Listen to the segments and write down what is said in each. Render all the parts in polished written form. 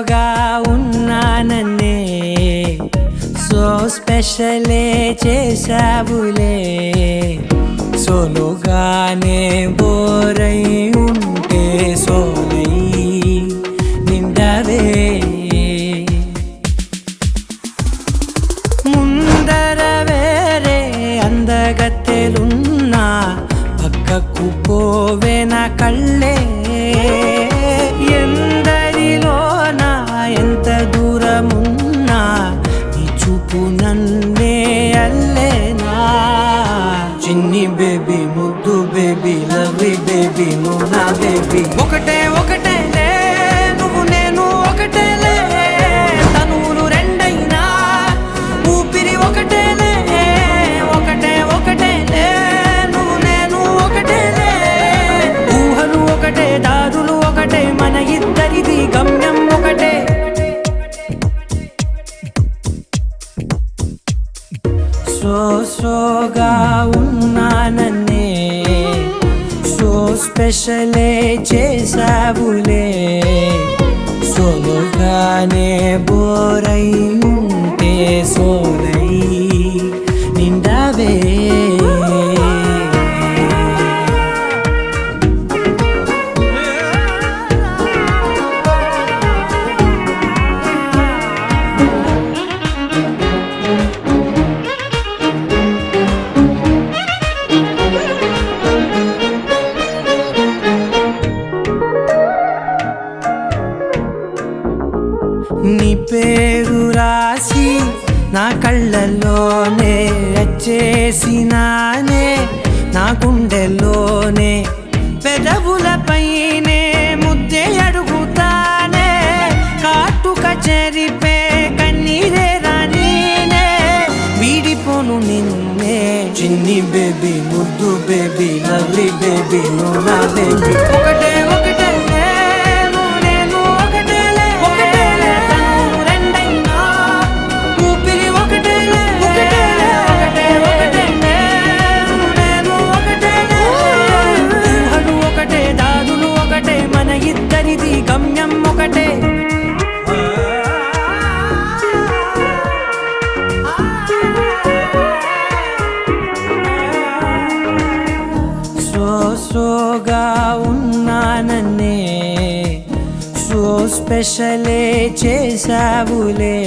సోగా ఉన్నానన్నే so స్పెషలే చేసావులే సోలోగానే బోరై ఉంటే సోలై నిండవే ముందర వేరే అందగత్తెలున్నా పక్కకు పోవే నా కళ్ళే ఎందరిలోనా ఎంత దూరమున్నా నీ చూపు నన్నే అల్లేనా చిన్ని బేబీ ముద్దు బేబీ లవ్లీ బేబీ నువ్వు నా బేబీ ఒకటే ఒకటేలే నువ్వు నేను ఒకటేలే తనువులు రెండైనా ఊపిరి ఒకటేలే ఒకటే ఒకటేలే నువ్వు నేను ఒకటేలే ఊహలు ఒకటే దారులు ఒకటే మన ఇద్దరిది గమ్యం ఒకటే సోగా ఉన్నానన్నే సో స్పెషలే చేసావులే సోలోగానే బోరై ఉంటే సోలై నిండవే నీ పేరు రాసి నా కళ్ళల్లోనే వచ్చేసినానే నా గుండెల్లోనే పెదవులపైనే ముద్దే అడుగుతానే కాటుక చెరిపే కన్నీరే రానీనే వీడిపోను నిన్నే చిన్ని బేబీ ముద్దు బేబీ లవ్లీ బేబీ నువ్వు నా బేబీ ఒకటే ఒకటే గమ్యం ఒకటే సోగా ఉన్నానన్నే సో స్పెషలే చేసావులే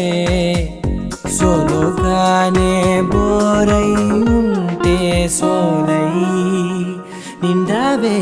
సోలోగానే బోరై ఉంటే సోలై నిండవే